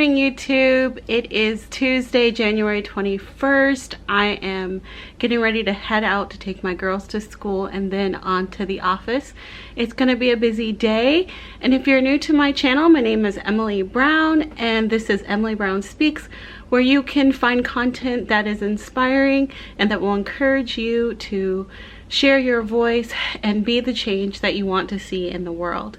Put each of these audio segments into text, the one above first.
morning, YouTube. It is Tuesday, January 21st. I am getting ready to head out to take my girls to school and then on to the office. It's going to be a busy day. And if you're new to my channel, my name is Emily Brown and this is Emily Brown Speaks, where you can find content that is inspiring and that will encourage you to share your voice and be the change that you want to see in the world.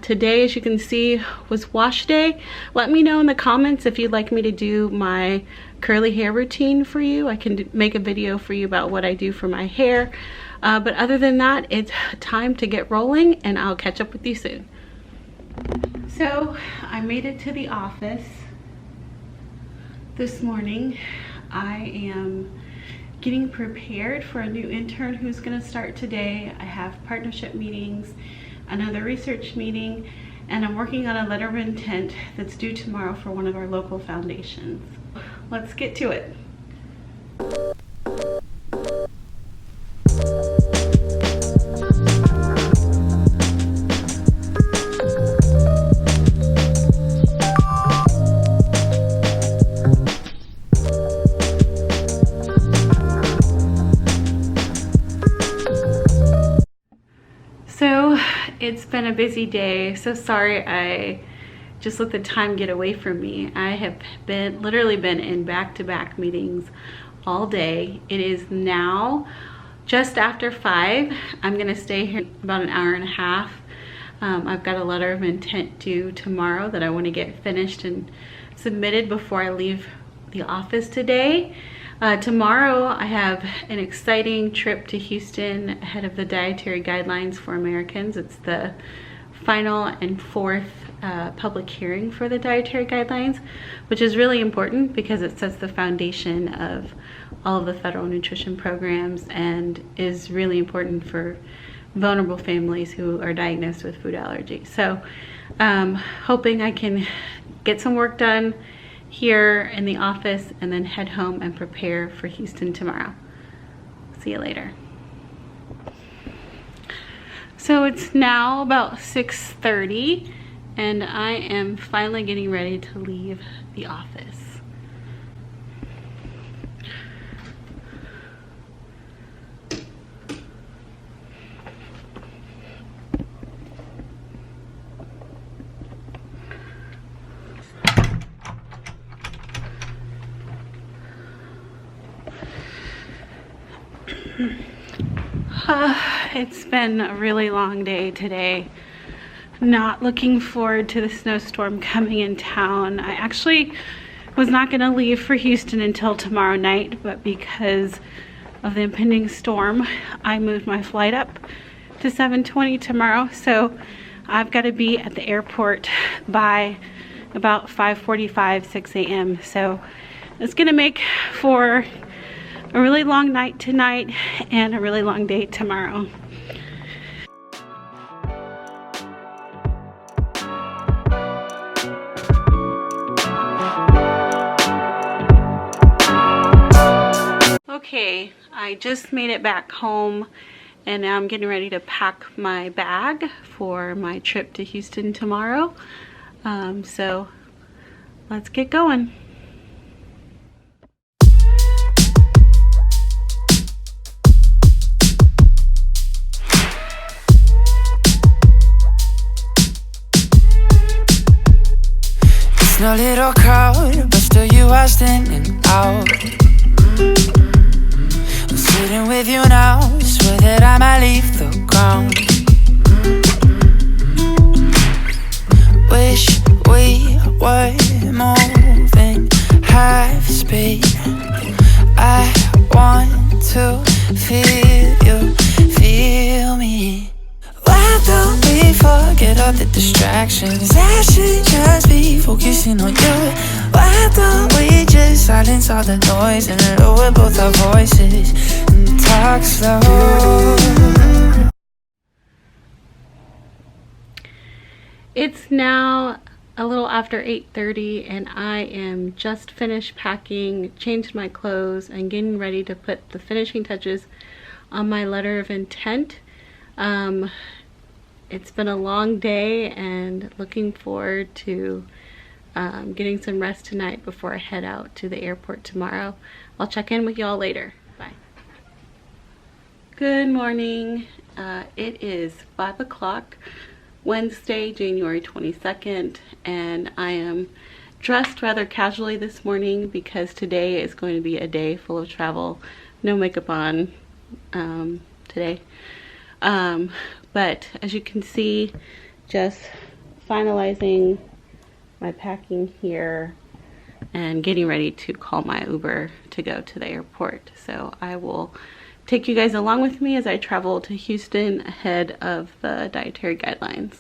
Today, as you can see, was wash day. Let me know in the comments if you'd like me to do my curly hair routine for you. I can make a video for you about what I do for my hair. But other than that, it's time to get rolling and I'll catch up with you soon. So I made it to the office this morning. I am getting prepared for a new intern who's going to start today. I have partnership meetings, another research meeting, and I'm working on a letter of intent that's due tomorrow for one of our local foundations. Let's get to it. It's been a busy day, so sorry I just let the time get away from me. I have literally been in back-to-back meetings all day. It is now just after 5. I'm gonna stay here about an hour and a half. I've got a letter of intent due tomorrow that I want to get finished and submitted before I leave the office today. Tomorrow I have an exciting trip to Houston ahead of the Dietary Guidelines for Americans. It's the final and fourth public hearing for the Dietary Guidelines, which is really important because it sets the foundation of all of the federal nutrition programs and is really important for vulnerable families who are diagnosed with food allergy. So hoping I can get some work done here in the office and then head home and prepare for Houston tomorrow. See you later. So it's now about 6:30 and I am finally getting ready to leave the office. It's been a really long day today. Not looking forward to the snowstorm coming in town. I actually was not going to leave for Houston until tomorrow night, but because of the impending storm, I moved my flight up to 7:20 tomorrow. So I've got to be at the airport by about 5:45, 6 a.m. So it's going to make for a really long night tonight and a really long day tomorrow. Okay, I just made it back home and now I'm getting ready to pack my bag for my trip to Houston tomorrow. So let's get going. No little crowd, but still you are standing out. I'm sitting with you now, swear that I might leave the ground. Wish we were moving half speed. I want to feel you, feel me. Why don't we forget all the distractions? I should just be focusing on you. Why don't we just silence all the noise and lower both our voices and talk slow? It's now a little after 8:30 and I am just finished packing, changed my clothes, and getting ready to put the finishing touches on my letter of intent. It's been a long day and looking forward to getting some rest tonight before I head out to the airport tomorrow. I'll check in with y'all later. Bye. Good morning. It is 5 o'clock, Wednesday, January 22nd, and I am dressed rather casually this morning because today is going to be a day full of travel. No makeup on today. But as you can see, just finalizing my packing here and getting ready to call my Uber to go to the airport. So I will take you guys along with me as I travel to Houston ahead of the dietary guidelines.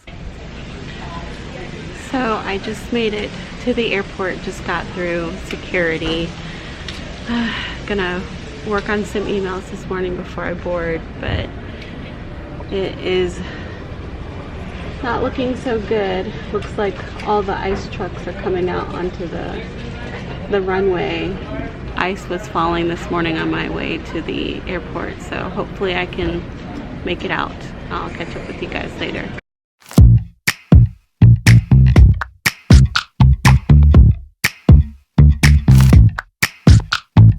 So I just made it to the airport, just got through security. Gonna work on some emails this morning before I board, but it is not looking so good. Looks like all the ice trucks are coming out onto the runway. Ice was falling this morning on my way to the airport, so hopefully I can make it out. I'll catch up with you guys later.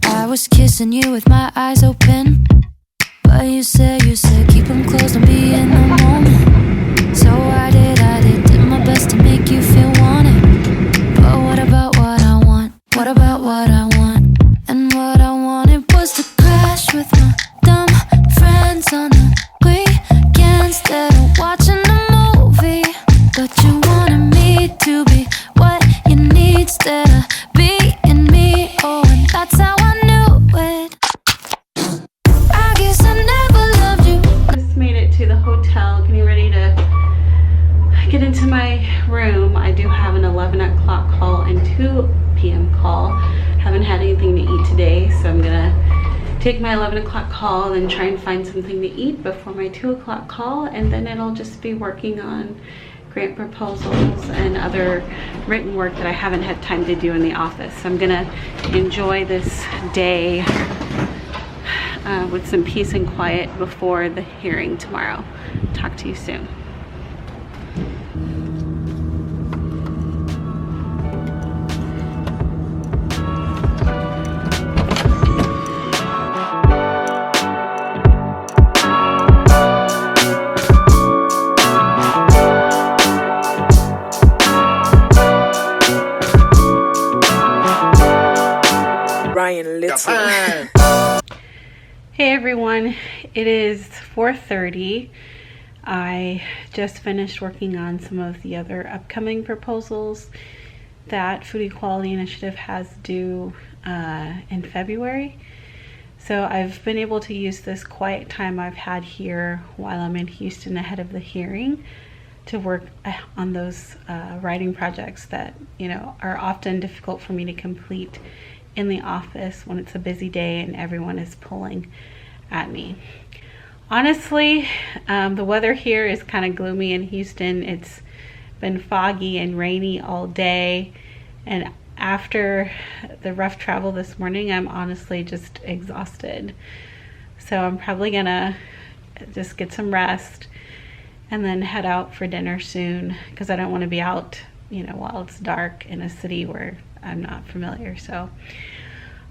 I was kissing you with my eyes open, but you said keep them closed and be in the moment. So I did my best to make you feel wanted. But what about what I want? What about what I want? And what I wanted was to crash with my dumb friends on the weekend instead of watching a movie. But you wanted me to be what you need instead of being me. Oh, and that's how I knew it. I guess I never loved you. Just made it to the hotel, getting ready to get into my room. I do have an 11 o'clock call and 2 p.m. call. Haven't had anything to eat today, so I'm gonna take my 11 o'clock call and try and find something to eat before my 2 o'clock call, and then it'll just be working on grant proposals and other written work that I haven't had time to do in the office. So I'm gonna enjoy this day with some peace and quiet before the hearing tomorrow. Talk to you soon. Hey everyone, it is 4:30. I just finished working on some of the other upcoming proposals that Food Equality Initiative has due in February. So I've been able to use this quiet time I've had here while I'm in Houston ahead of the hearing to work on those writing projects that, you know, are often difficult for me to complete in the office when it's a busy day and everyone is pulling at me. Honestly, the weather here is kind of gloomy in Houston. It's been foggy and rainy all day, and after the rough travel this morning, I'm honestly just exhausted. So I'm probably gonna just get some rest and then head out for dinner soon, because I don't want to be out, you know, while it's dark in a city where I'm not familiar. So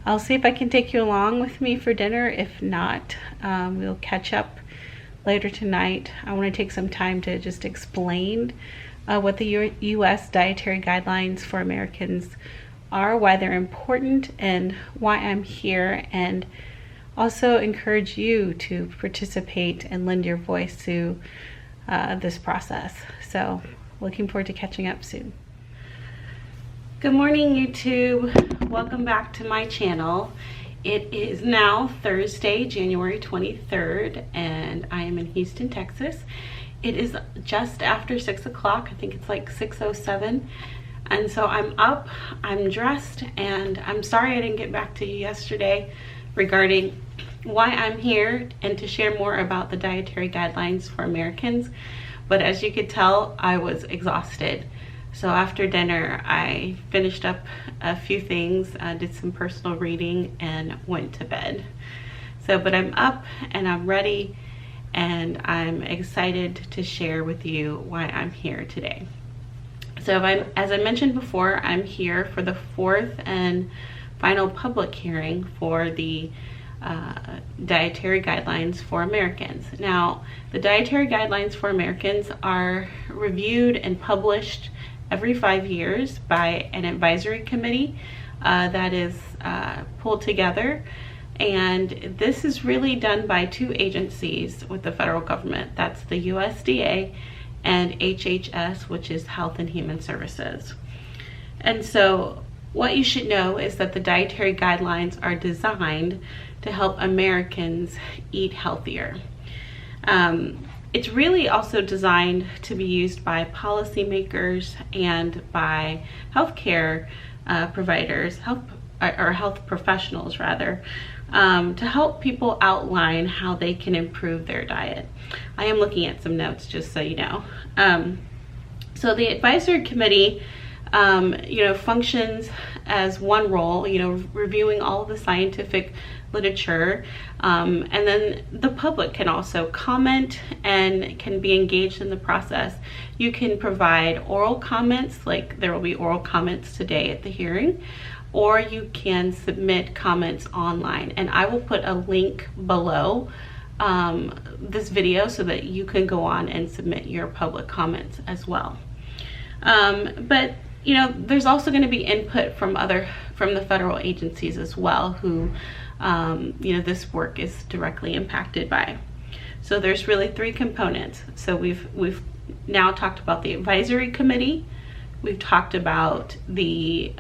I'll see if I can take you along with me for dinner. If not, we'll catch up later tonight. I want to take some time to just explain what the U.S. Dietary Guidelines for Americans are, why they're important, and why I'm here, and also encourage you to participate and lend your voice to this process. So looking forward to catching up soon. Good morning, YouTube. Welcome back to my channel. It is now Thursday, January 23rd, and I am in Houston, Texas. It is just after 6 o'clock. I think it's like 6:07. And so I'm up, I'm dressed, and I'm sorry I didn't get back to you yesterday regarding why I'm here and to share more about the dietary guidelines for Americans. But as you could tell, I was exhausted. So after dinner, I finished up a few things, did some personal reading, and went to bed. So, but I'm up and I'm ready, and I'm excited to share with you why I'm here today. So as I mentioned before, I'm here for the fourth and final public hearing for the Dietary Guidelines for Americans. Now, the Dietary Guidelines for Americans are reviewed and published every 5 years by an advisory committee that is pulled together. And this is really done by two agencies with the federal government. That's the USDA and HHS, which is Health and Human Services. And so what you should know is that the dietary guidelines are designed to help Americans eat healthier. It's really also designed to be used by policymakers and by healthcare providers, health professionals rather, to help people outline how they can improve their diet. I am looking at some notes just so you know. So the advisory committee functions as one role, reviewing all of the scientific literature, and then the public can also comment and can be engaged in the process. You can provide oral comments, like there will be oral comments today at the hearing, or you can submit comments online, and I will put a link below this video so that you can go on and submit your public comments as well. But there's also going to be input from the federal agencies as well, who this work is directly impacted by. So there's really three components. So we've now talked about the advisory committee, we've talked about the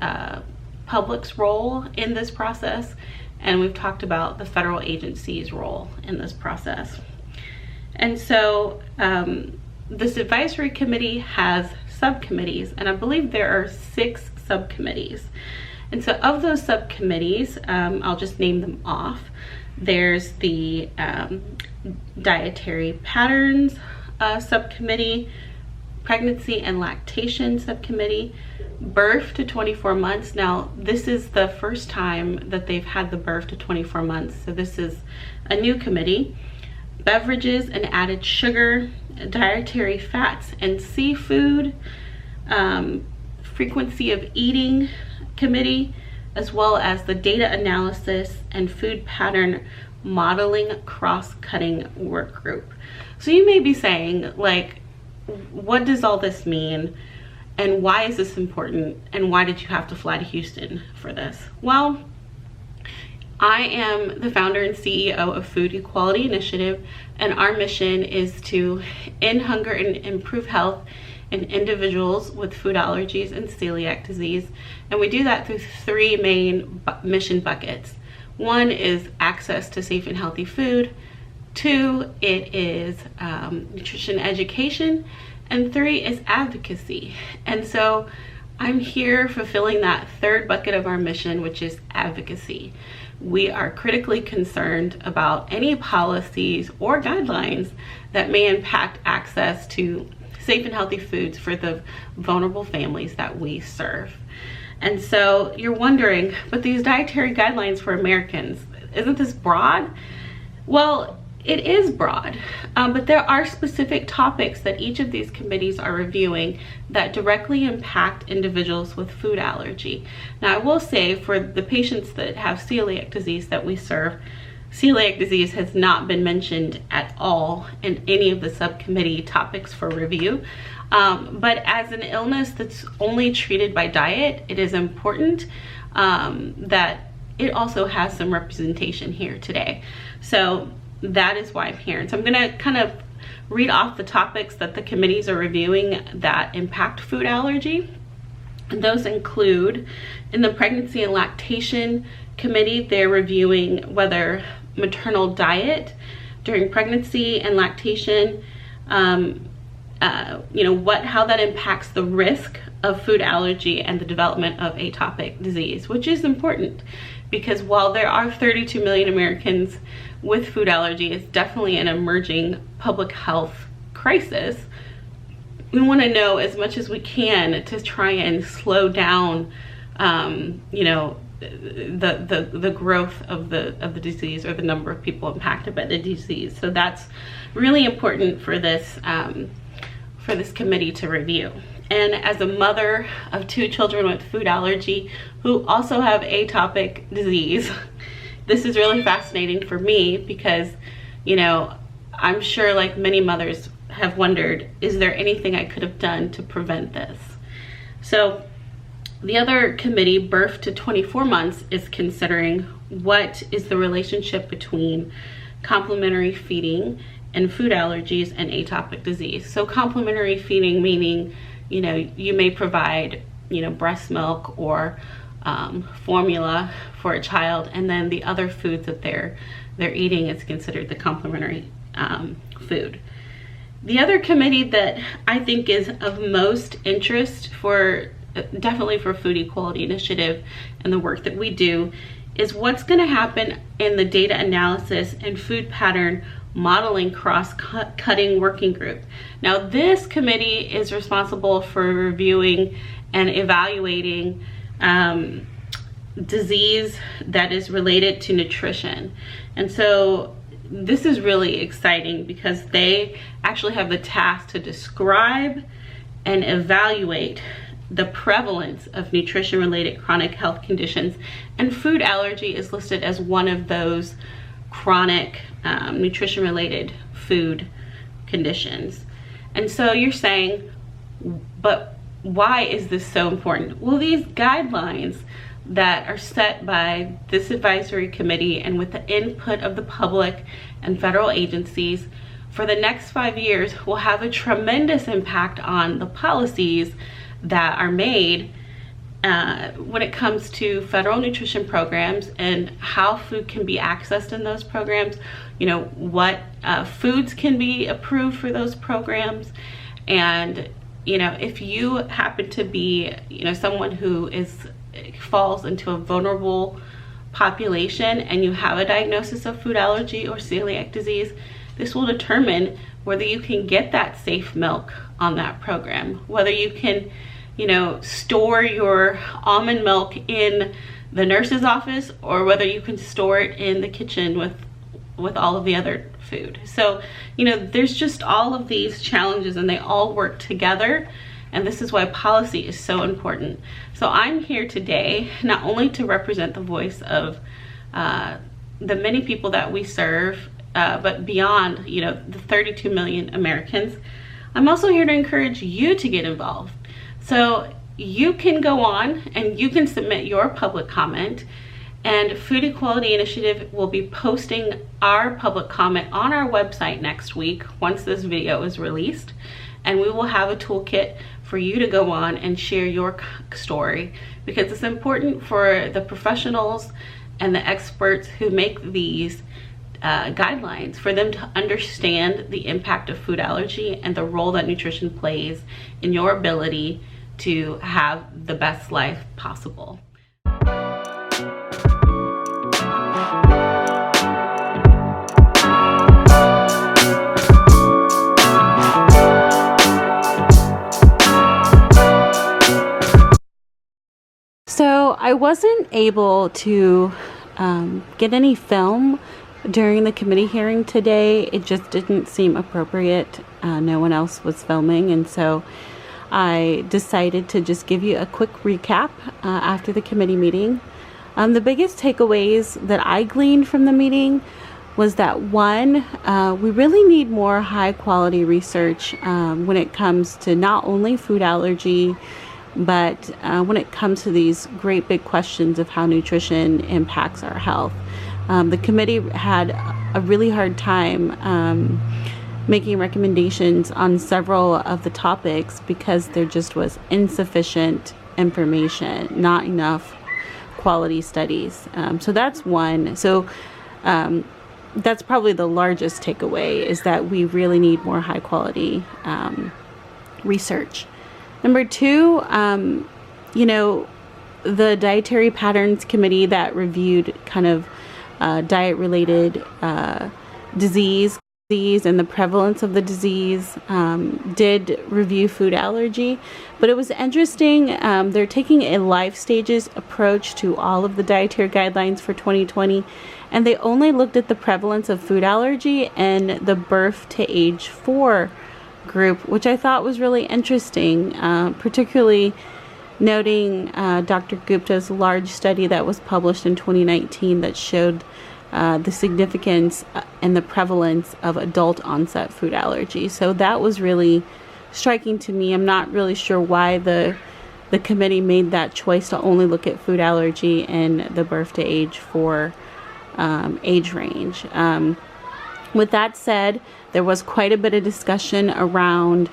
public's role in this process, and we've talked about the federal agency's role in this process. And so this advisory committee has subcommittees, and I believe there are 6 subcommittees. And so of those subcommittees, I'll just name them off. There's the Dietary Patterns subcommittee, Pregnancy and Lactation subcommittee, Birth to 24 months. Now, this is the first time that they've had the birth to 24 months, so this is a new committee. Beverages and added sugar, dietary fats and seafood, frequency of eating committee, as well as the data analysis and food pattern modeling cross-cutting work group. So you may be saying, like, what does all this mean? And why is this important? And why did you have to fly to Houston for this? Well, I am the founder and CEO of Food Equality Initiative, and our mission is to end hunger and improve health in individuals with food allergies and celiac disease. And we do that through 3 main mission buckets. 1 is access to safe and healthy food. 2, it is nutrition education. And 3 is advocacy. And so I'm here fulfilling that 3rd bucket of our mission, which is advocacy. We are critically concerned about any policies or guidelines that may impact access to safe and healthy foods for the vulnerable families that we serve. And so you're wondering, but these dietary guidelines for Americans, isn't this broad? Well, it is broad, but there are specific topics that each of these committees are reviewing that directly impact individuals with food allergy. Now, I will say, for the patients that have celiac disease that we serve, celiac disease has not been mentioned at all in any of the subcommittee topics for review. But as an illness that's only treated by diet, it is important that it also has some representation here today. So that is why I'm here. And so I'm gonna kind of read off the topics that the committees are reviewing that impact food allergy. And those include, in the Pregnancy and Lactation Committee, they're reviewing whether maternal diet during pregnancy and lactation, how that impacts the risk of food allergy and the development of atopic disease, which is important because while there are 32 million Americans with food allergy, it's definitely an emerging public health crisis. We want to know as much as we can to try and slow down, the growth of the disease, or the number of people impacted by the disease. So that's really important for this committee to review. And as a mother of 2 children with food allergy who also have atopic disease, this is really fascinating for me because, you know, I'm sure like many mothers have wondered, is there anything I could have done to prevent this? So the other committee, birth to 24 months, is considering what is the relationship between complementary feeding and food allergies and atopic disease. So complementary feeding meaning, you know, you may provide, you know, breast milk or formula for a child, and then the other foods that they're eating is considered the complementary food. The other committee that I think is of most interest for definitely for Food Equality Initiative and the work that we do is what's going to happen in the data analysis and food pattern modeling cross-cutting working group. Now, this committee is responsible for reviewing and evaluating disease that is related to nutrition. And so this is really exciting because they actually have the task to describe and evaluate the prevalence of nutrition-related chronic health conditions, and food allergy is listed as one of those chronic nutrition-related food conditions. And so you're saying, but why is this so important? Well, these guidelines that are set by this advisory committee and with the input of the public and federal agencies for the next 5 years will have a tremendous impact on the policies that are made when it comes to federal nutrition programs and how food can be accessed in those programs, you know, what foods can be approved for those programs. And, you know, if you happen to be, you know, someone who falls into a vulnerable population and you have a diagnosis of food allergy or celiac disease, this will determine whether you can get that safe milk on that program, whether you can, you know, store your almond milk in the nurse's office, or whether you can store it in the kitchen with all of the other food. So, you know, there's just all of these challenges and they all work together. And this is why policy is so important. So I'm here today not only to represent the voice of the many people that we serve, but beyond, you know, the 32 million Americans. I'm also here to encourage you to get involved. So you can go on and you can submit your public comment, and Food Equality Initiative will be posting our public comment on our website next week once this video is released. And we will have a toolkit for you to go on and share your story, because it's important for the professionals and the experts who make these guidelines, for them to understand the impact of food allergy and the role that nutrition plays in your ability to have the best life possible. So I wasn't able to get any film during the committee hearing today. It just didn't seem appropriate. No one else was filming, and so I decided to just give you a quick recap after the committee meeting. The biggest takeaways that I gleaned from the meeting was that, one, we really need more high quality research when it comes to not only food allergy, but when it comes to these great big questions of how nutrition impacts our health. The committee had a really hard time making recommendations on several of the topics because there just was insufficient information, not enough quality studies. So that's one. So that's probably the largest takeaway, is that we really need more high quality research. Number two, you know, the Dietary Patterns Committee that reviewed kind of diet-related disease and the prevalence of the disease did review food allergy, but it was interesting. They're taking a life stages approach to all of the dietary guidelines for 2020, and they only looked at the prevalence of food allergy and the birth to age 4 group, which I thought was really interesting, particularly noting Dr. Gupta's large study that was published in 2019 that showed the significance and the prevalence of adult onset food allergy. So that was really striking to me. I'm not really sure why the committee made that choice to only look at food allergy in the birth to age 4 age range. With that said, there was quite a bit of discussion around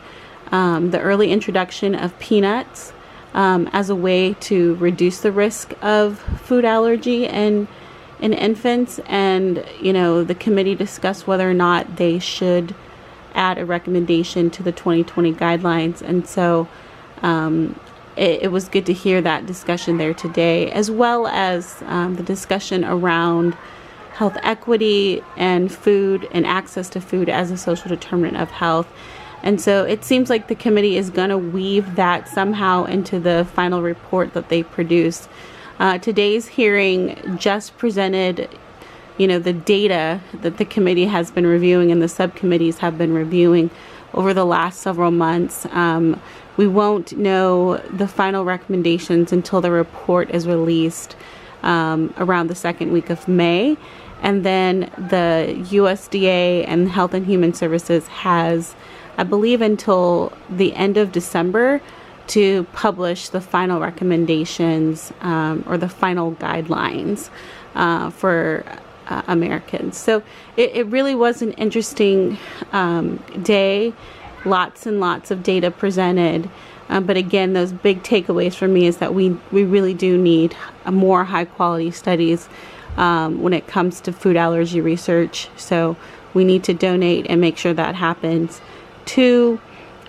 the early introduction of peanuts as a way to reduce the risk of food allergy in infants, and the committee discussed whether or not they should add a recommendation to the 2020 guidelines. And so it was good to hear that discussion there today, as well as the discussion around health equity and food and access to food as a social determinant of health. And so it seems like the committee is going to weave that somehow into the final report that they produce. Today's hearing just presented, the data that the committee has been reviewing and the subcommittees have been reviewing over the last several months. We won't know the final recommendations until the report is released around the second week of May. And then the USDA and Health and Human Services has, I believe, until the end of December to publish the final recommendations or the final guidelines for Americans. So it really was an interesting day. Lots and lots of data presented. But again, those big takeaways for me is that we really do need more high quality studies when it comes to food allergy research. So we need to donate and make sure that happens. 2,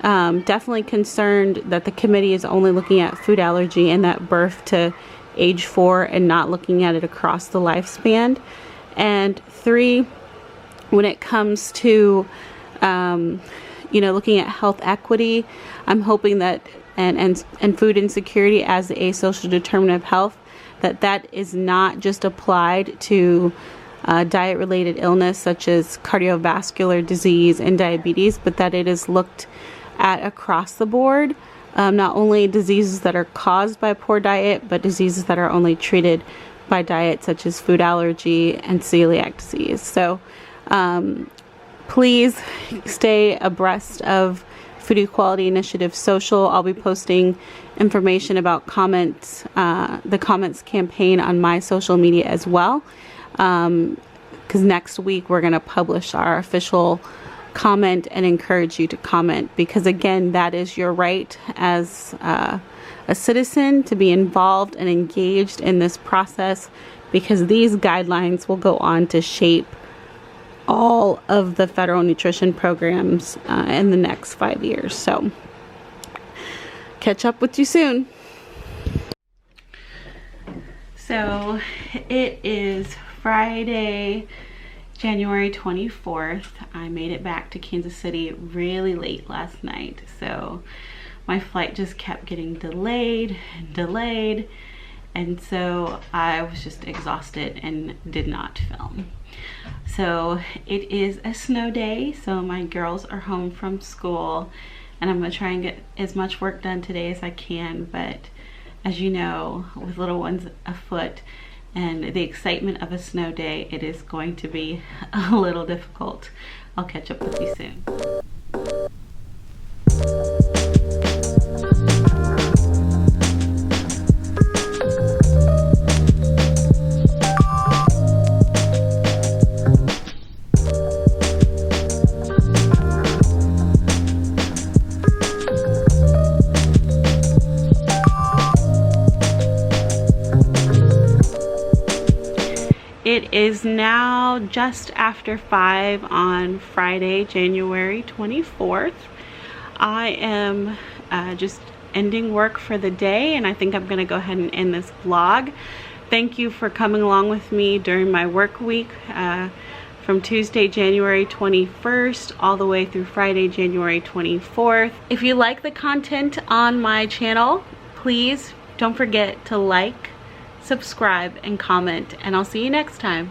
definitely concerned that the committee is only looking at food allergy and that birth to age 4 and not looking at it across the lifespan. And 3, when it comes to looking at health equity, I'm hoping that and food insecurity as a social determinant of health, that is not just applied to diet-related illness such as cardiovascular disease and diabetes, but that it is looked at across the board, not only diseases that are caused by poor diet, but diseases that are only treated by diet, such as food allergy and celiac disease. So please stay abreast of Food Equality Initiative Social. I'll be posting information about the comments campaign on my social media as well, because next week we're going to publish our official comment and encourage you to comment, because again, that is your right as a citizen to be involved and engaged in this process, because these guidelines will go on to shape all of the federal nutrition programs in the next 5 years. So catch up with you soon. So it is Friday, January 24th. I made it back to Kansas City really late last night. So my flight just kept getting delayed and delayed. And so I was just exhausted and did not film. So it is a snow day, so my girls are home from school and I'm gonna try and get as much work done today as I can, but as you know, with little ones afoot and the excitement of a snow day, it is going to be a little difficult. I'll catch up with you soon. It is now just after 5 on Friday, January 24th. I am just ending work for the day, and I think I'm going to go ahead and end this vlog. Thank you for coming along with me during my work week from Tuesday, January 21st all the way through Friday, January 24th. If you like the content on my channel, please don't forget to like, subscribe, and comment, and I'll see you next time.